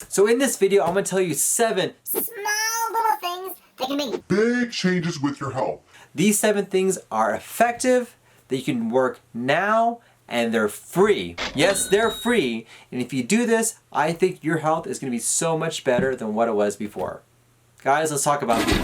So in this video, I'm gonna tell you 7 small little things that can make big changes with your health. These 7 things are effective, that you can work now, and they're free. Yes, they're free. And if you do this, I think your health is gonna be so much better than what it was before. Guys, let's talk about these.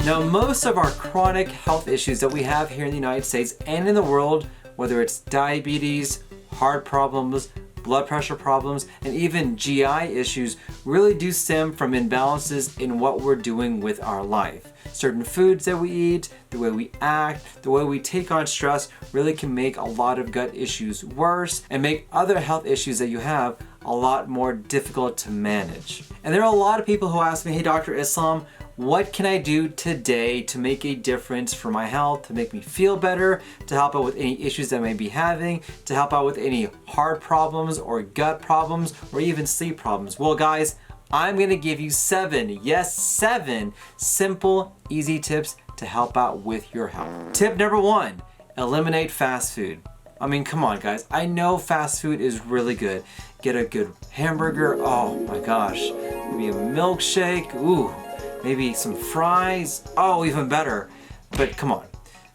Now, most of our chronic health issues that we have here in the United States and in the world, whether it's diabetes, heart problems, blood pressure problems, and even GI issues, really do stem from imbalances in what we're doing with our life. Certain foods that we eat, the way we act, the way we take on stress really can make a lot of gut issues worse and make other health issues that you have a lot more difficult to manage. And there are a lot of people who ask me, hey, Dr. Islam, what can I do today to make a difference for my health, to make me feel better, to help out with any issues that I may be having, to help out with any heart problems or gut problems or even sleep problems? Well, guys, I'm gonna give you 7, yes, 7 simple, easy tips to help out with your health. Tip number 1, eliminate fast food. I mean, come on, guys. I know fast food is really good. Get a good hamburger, oh my gosh. Maybe a milkshake, ooh. Maybe some fries, oh, even better. But come on,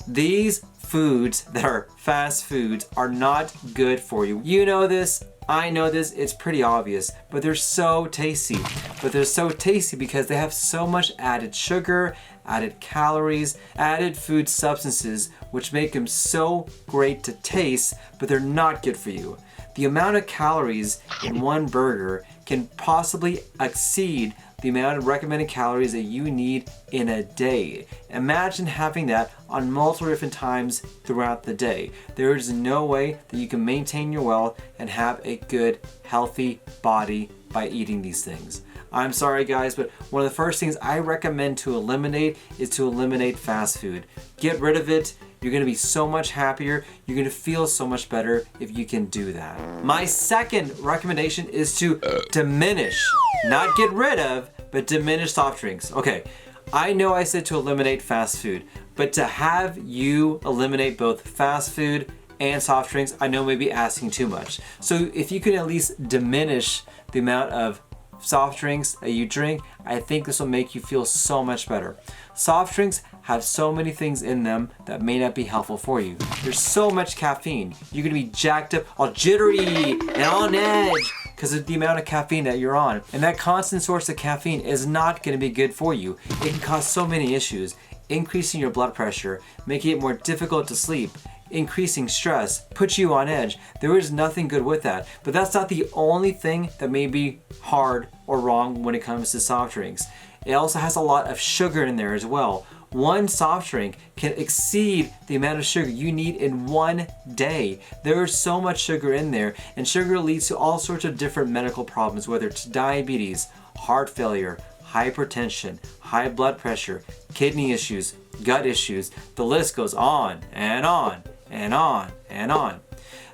these foods that are fast foods are not good for you. You know this, I know this, it's pretty obvious, but they're so tasty. But they're so tasty because they have so much added sugar, added calories, added food substances, which make them so great to taste, but they're not good for you. The amount of calories in one burger can possibly exceed the amount of recommended calories that you need in a day. Imagine having that on multiple different times throughout the day. There is no way that you can maintain your wealth and have a good, healthy body by eating these things. I'm sorry, guys, but one of the first things I recommend to eliminate is to eliminate fast food. Get rid of it. You're gonna be so much happier. You're gonna feel so much better if you can do that. My second recommendation is to diminish, not get rid of, but diminish soft drinks. Okay, I know I said to eliminate fast food, but to have you eliminate both fast food and soft drinks, I know may be asking too much. So if you can at least diminish the amount of soft drinks that you drink, I think this will make you feel so much better. Soft drinks have so many things in them that may not be helpful for you. There's so much caffeine. You're gonna be jacked up, all jittery and on edge because of the amount of caffeine that you're on. And that constant source of caffeine is not gonna be good for you. It can cause so many issues, increasing your blood pressure, making it more difficult to sleep, increasing stress, put you on edge. There is nothing good with that. But that's not the only thing that may be hard or wrong when it comes to soft drinks. It also has a lot of sugar in there as well. One soft drink can exceed the amount of sugar you need in one day. There is so much sugar in there, and sugar leads to all sorts of different medical problems, whether it's diabetes, heart failure, hypertension, high blood pressure, kidney issues, gut issues. The list goes on and on and on and on.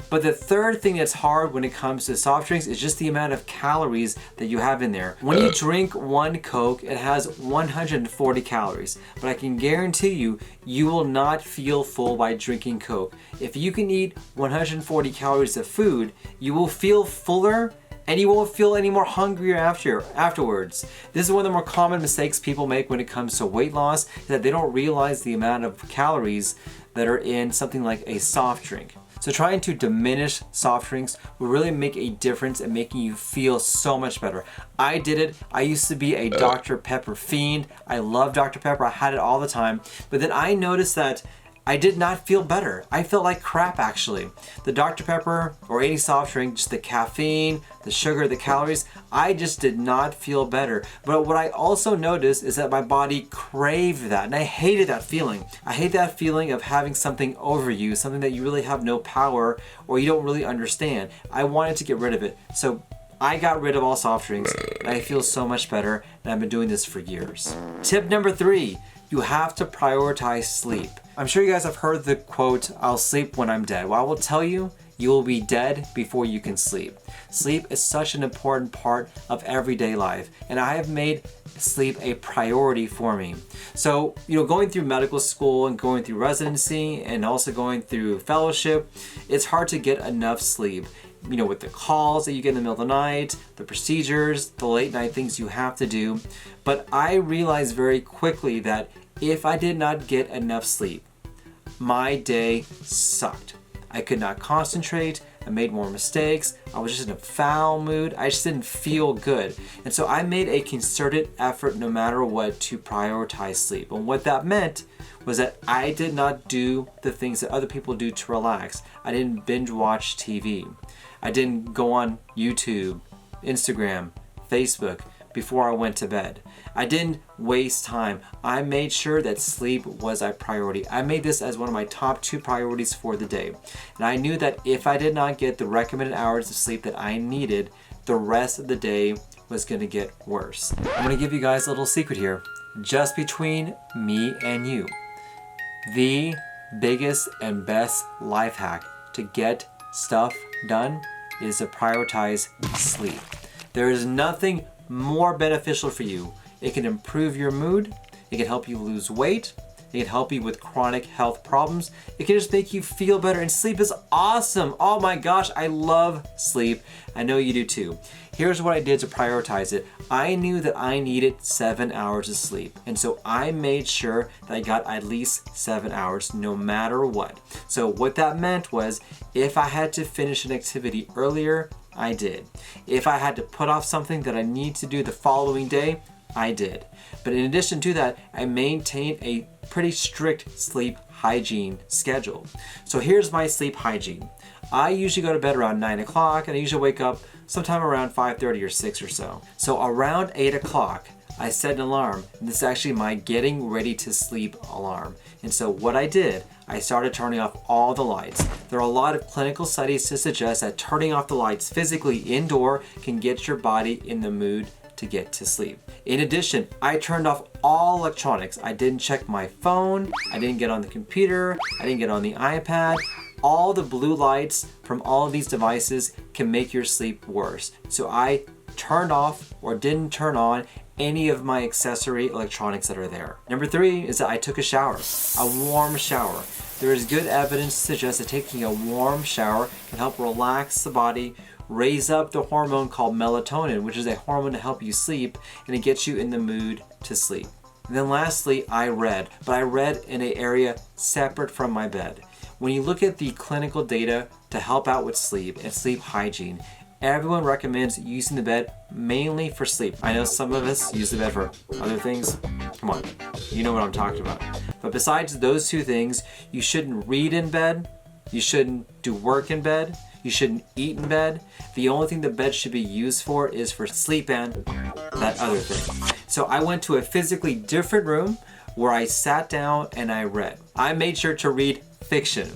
But the third thing that's hard when it comes to soft drinks is just the amount of calories that you have in there. When you drink one Coke, it has 140 calories. But I can guarantee you, you will not feel full by drinking Coke. If you can eat 140 calories of food, you will feel fuller and you won't feel any more hungrier afterwards. This is one of the more common mistakes people make when it comes to weight loss, is that they don't realize the amount of calories that are in something like a soft drink. So trying to diminish soft drinks will really make a difference in making you feel so much better. I did it. I used to be a Dr. Pepper fiend. I love Dr. Pepper. I had it all the time. But then I noticed that I did not feel better. I felt like crap, actually. The Dr. Pepper or any soft drink, just the caffeine, the sugar, the calories, I just did not feel better. But what I also noticed is that my body craved that, and I hated that feeling. I hate that feeling of having something over you, something that you really have no power or you don't really understand. I wanted to get rid of it. So I got rid of all soft drinks, and I feel so much better, and I've been doing this for years. Tip number 3, you have to prioritize sleep. I'm sure you guys have heard the quote, "I'll sleep when I'm dead." Well, I will tell you, you will be dead before you can sleep. Sleep is such an important part of everyday life, and I have made sleep a priority for me. So, going through medical school and going through residency and also going through fellowship, it's hard to get enough sleep. with the calls that you get in the middle of the night, the procedures, the late night things you have to do. But I realized very quickly that if I did not get enough sleep, my day sucked. I could not concentrate. I made more mistakes. I was just in a foul mood. I just didn't feel good. And so I made a concerted effort, no matter what, to prioritize sleep. And what that meant was that I did not do the things that other people do to relax. I didn't binge watch TV. I didn't go on YouTube, Instagram, Facebook before I went to bed. I didn't waste time. I made sure that sleep was a priority. I made this as one of my top 2 priorities for the day. And I knew that if I did not get the recommended hours of sleep that I needed, the rest of the day was going to get worse. I'm going to give you guys a little secret here, just between me and you. The biggest and best life hack to get stuff done is to prioritize sleep. There is nothing more beneficial for you. It can improve your mood, it can help you lose weight, it can help you with chronic health problems, it can just make you feel better, and sleep is awesome. Oh my gosh, I love sleep. I know you do too. Here's what I did to prioritize it. I knew that I needed 7 hours of sleep, and so I made sure that I got at least 7 hours no matter what. So what that meant was, if I had to finish an activity earlier, I did. If I had to put off something that I need to do the following day, I did. But in addition to that, I maintained a pretty strict sleep hygiene schedule. So here's my sleep hygiene. I usually go to bed around 9 o'clock, and I usually wake up sometime around 5:30 or 6 or so. So around 8 o'clock, I set an alarm. And this is actually my getting ready to sleep alarm. And so what I did, I started turning off all the lights. There are a lot of clinical studies to suggest that turning off the lights physically indoor can get your body in the mood to get to sleep. In addition, I turned off all electronics. I didn't check my phone, I didn't get on the computer, I didn't get on the iPad. All the blue lights from all of these devices can make your sleep worse. So I turned off or didn't turn on any of my accessory electronics that are there. Number 3 is that I took a shower, a warm shower. There is good evidence to suggest that taking a warm shower can help relax the body, raise up the hormone called melatonin, which is a hormone to help you sleep, and it gets you in the mood to sleep. And then lastly, I read, but I read in an area separate from my bed. When you look at the clinical data to help out with sleep and sleep hygiene, everyone recommends using the bed mainly for sleep. I know some of us use the bed for other things. Come on, you know what I'm talking about. But besides those 2 things, you shouldn't read in bed, you shouldn't do work in bed, you shouldn't eat in bed. The only thing the bed should be used for is for sleep and that other thing. So I went to a physically different room where I sat down and I read. I made sure to read fiction.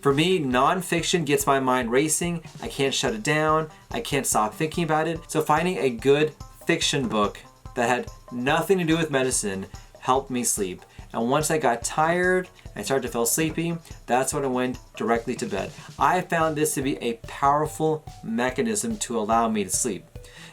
For me, nonfiction gets my mind racing. I can't shut it down. I can't stop thinking about it. So finding a good fiction book that had nothing to do with medicine helped me sleep. And once I got tired, I started to feel sleepy, that's when I went directly to bed. I found this to be a powerful mechanism to allow me to sleep.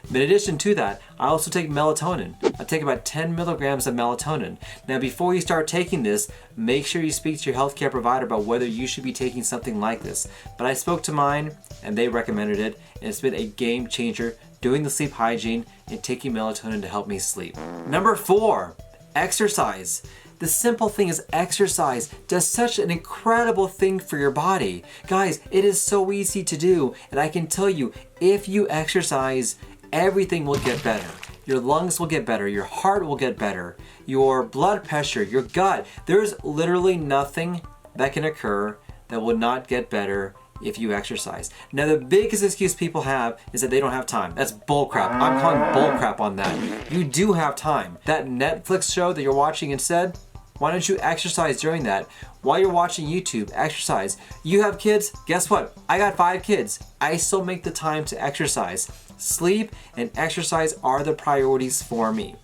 But in addition to that, I also take melatonin. I take about 10 milligrams of melatonin. Now before you start taking this, make sure you speak to your healthcare provider about whether you should be taking something like this. But I spoke to mine and they recommended it, and it's been a game changer doing the sleep hygiene and taking melatonin to help me sleep. Number 4, exercise. The simple thing is exercise does such an incredible thing for your body. Guys, it is so easy to do, and I can tell you, if you exercise, everything will get better. Your lungs will get better, your heart will get better, your blood pressure, your gut. There's literally nothing that can occur that will not get better if you exercise. Now the biggest excuse people have is that they don't have time. That's bullcrap. I'm calling bullcrap on that. You do have time. That Netflix show that you're watching instead, why don't you exercise during that? While you're watching YouTube, exercise. You have kids? Guess what? I got 5 kids. I still make the time to exercise. Sleep and exercise are the priorities for me.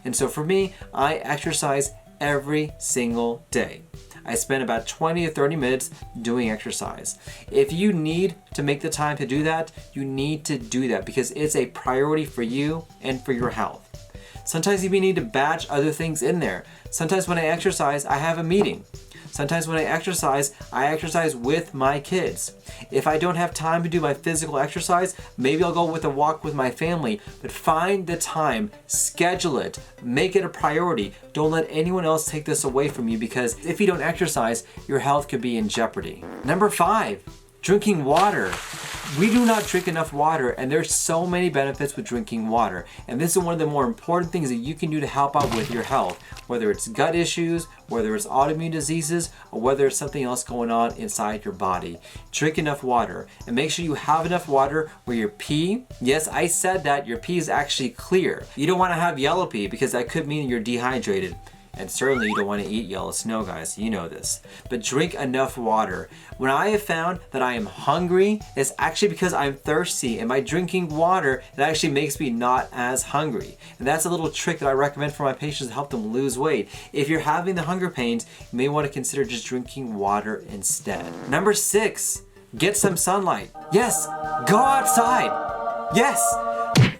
And so for me, I exercise every single day. I spend about 20 to 30 minutes doing exercise. If you need to make the time to do that, you need to do that because it's a priority for you and for your health. Sometimes you may need to batch other things in there. Sometimes when I exercise, I have a meeting. Sometimes when I exercise with my kids. If I don't have time to do my physical exercise, maybe I'll go with a walk with my family, but find the time, schedule it, make it a priority. Don't let anyone else take this away from you, because if you don't exercise, your health could be in jeopardy. Number 5, drinking water. We do not drink enough water, and there's so many benefits with drinking water. And this is one of the more important things that you can do to help out with your health, whether it's gut issues, whether it's autoimmune diseases, or whether it's something else going on inside your body. Drink enough water, and make sure you have enough water where your pee, yes, I said that, your pee is actually clear. You don't want to have yellow pee, because that could mean you're dehydrated. And certainly you don't want to eat yellow snow, guys, you know this. But drink enough water. When I have found that I am hungry, it's actually because I'm thirsty, and by drinking water, it actually makes me not as hungry. And that's a little trick that I recommend for my patients to help them lose weight. If you're having the hunger pains, you may want to consider just drinking water instead. Number 6, get some sunlight. Yes, go outside. Yes,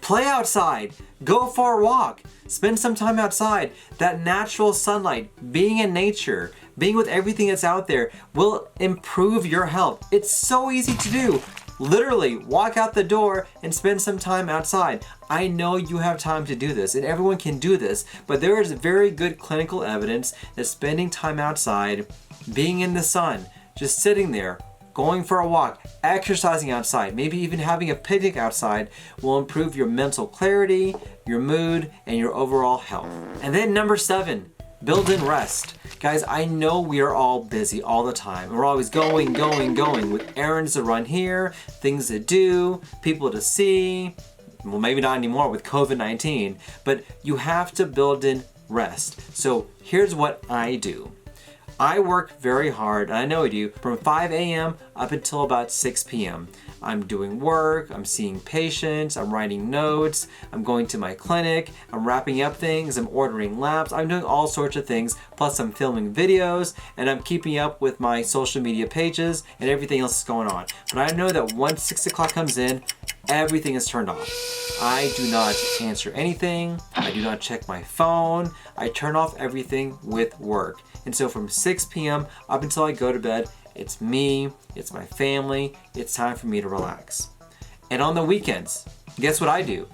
play outside. Go for a walk. Spend some time outside. That natural sunlight, being in nature, being with everything that's out there will improve your health. It's so easy to do. Literally, walk out the door and spend some time outside. I know you have time to do this, and everyone can do this, but there is very good clinical evidence that spending time outside, being in the sun, just sitting there, going for a walk, exercising outside, maybe even having a picnic outside will improve your mental clarity, your mood, and your overall health. And then number 7, build in rest. Guys, I know we are all busy all the time. We're always going with errands to run here, things to do, people to see. Well, maybe not anymore with COVID-19, but you have to build in rest. So here's what I do. I work very hard, and I know I do, from 5 a.m. up until about 6 p.m. I'm doing work, I'm seeing patients, I'm writing notes, I'm going to my clinic, I'm wrapping up things, I'm ordering labs, I'm doing all sorts of things, plus I'm filming videos, and I'm keeping up with my social media pages and everything else is going on. But I know that once 6 o'clock comes in, everything is turned off. I do not answer anything, I do not check my phone, I turn off everything with work. And so from 6 p.m. up until I go to bed, it's me, it's my family, it's time for me to relax. And on the weekends, guess what I do?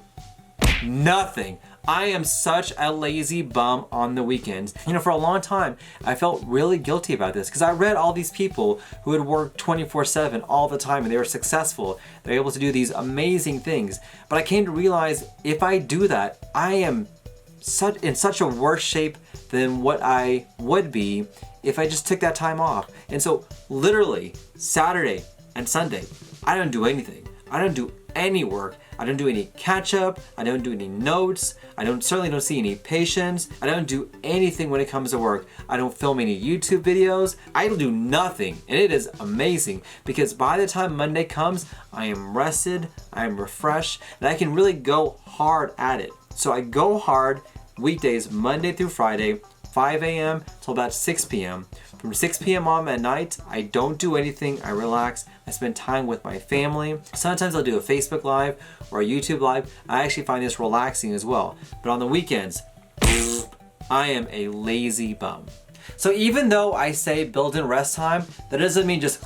Nothing. I am such a lazy bum on the weekends. You know, for a long time, I felt really guilty about this because I read all these people who had worked 24/7 all the time and they were successful. They're able to do these amazing things. But I came to realize if I do that, I am in such a worse shape than what I would be if I just took that time off. And so literally Saturday and Sunday, I don't do anything. I don't do any work. I don't do any catch up. I don't do any notes. I certainly don't see any patients. I don't do anything when it comes to work. I don't film any YouTube videos. I do nothing. And it is amazing because by the time Monday comes, I am rested, I am refreshed, and I can really go hard at it. So I go hard weekdays, Monday through Friday, 5 a.m. till about 6 p.m. From 6 p.m. on at night, I don't do anything. I relax. I spend time with my family. Sometimes I'll do a Facebook Live or a YouTube Live. I actually find this relaxing as well. But on the weekends, I am a lazy bum. So even though I say build in rest time, that doesn't mean just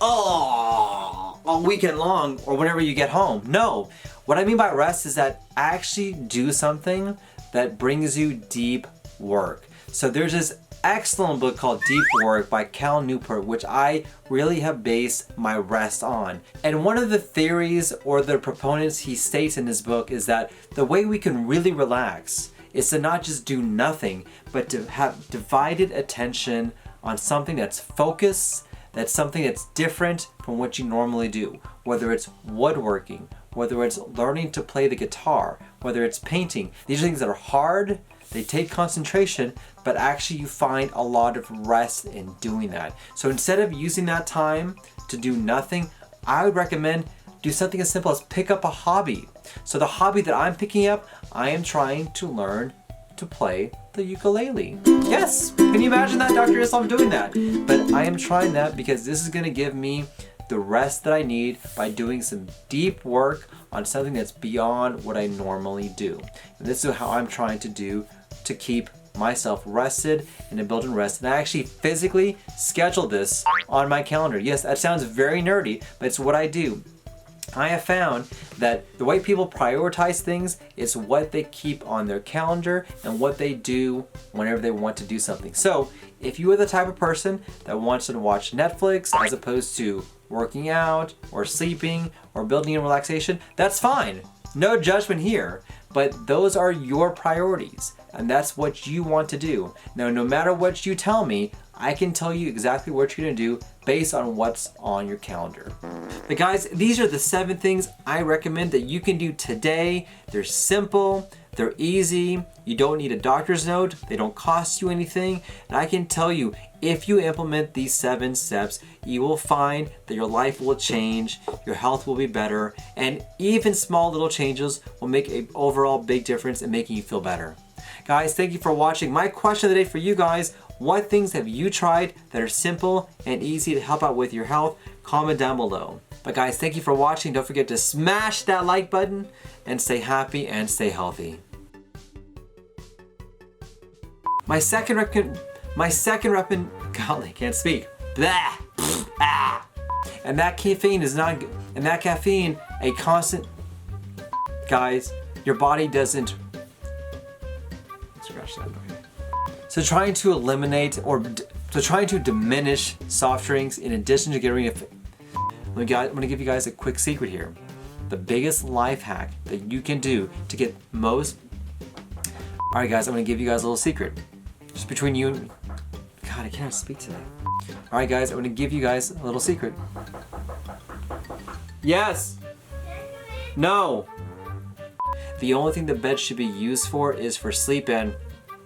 all weekend long or whenever you get home. No. What I mean by rest is that actually do something that brings you deep work. So there's this excellent book called Deep Work by Cal Newport, which I really have based my rest on. And one of the theories or the proponents he states in his book is that the way we can really relax is to not just do nothing, but to have divided attention on something that's focused, that's something that's different from what you normally do. Whether it's woodworking, whether it's learning to play the guitar, whether it's painting. These are things that are hard, they take concentration, but actually you find a lot of rest in doing that. So instead of using that time to do nothing, I would recommend do something as simple as pick up a hobby. So the hobby that I'm picking up, I am trying to learn to play the ukulele. Yes, can you imagine that, Dr. Islam, doing that? But I am trying that because this is gonna give me the rest that I need by doing some deep work on something that's beyond what I normally do. And this is how I'm trying to do to keep myself rested in a built-in rest, and I actually physically schedule this on my calendar. Yes, that sounds very nerdy, but it's what I do. I have found that the way people prioritize things is what they keep on their calendar and what they do whenever they want to do something. So if you are the type of person that wants to watch Netflix as opposed to working out or sleeping or building in relaxation, that's fine. No judgment here, but those are your priorities and that's what you want to do. Now, no matter what you tell me, I can tell you exactly what you're gonna do based on what's on your calendar. But guys, these are the 7 things I recommend that you can do today. They're simple, they're easy, you don't need a doctor's note, they don't cost you anything, and I can tell you, if you implement these 7 steps, you will find that your life will change, your health will be better, and even small little changes will make an overall big difference in making you feel better. Guys, thank you for watching. My question of the day for you guys: what things have you tried that are simple and easy to help out with your health? Comment down below. But guys, thank you for watching. Don't forget to smash that like button and stay happy and stay healthy. My second golly, can't speak. Blah, ah. And that caffeine is not, and that caffeine, a constant, guys, your body doesn't, scratch that noise. So trying to eliminate trying to diminish soft drinks in addition to getting rid of, I'm gonna give you guys a quick secret here. The biggest life hack that you can do to get most, all right guys, I'm gonna give you guys a little secret. Just between you and me. God, I cannot speak today. All right guys, I'm gonna give you guys a little secret. Yes. No. The only thing the bed should be used for is for sleep and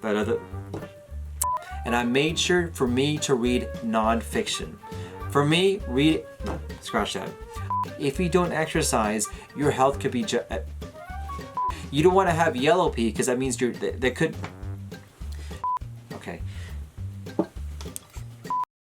that other. And I made sure for me to read nonfiction. For me, scratch that. If you don't exercise, your health could be you don't want to have yellow pee because that means that could. Okay,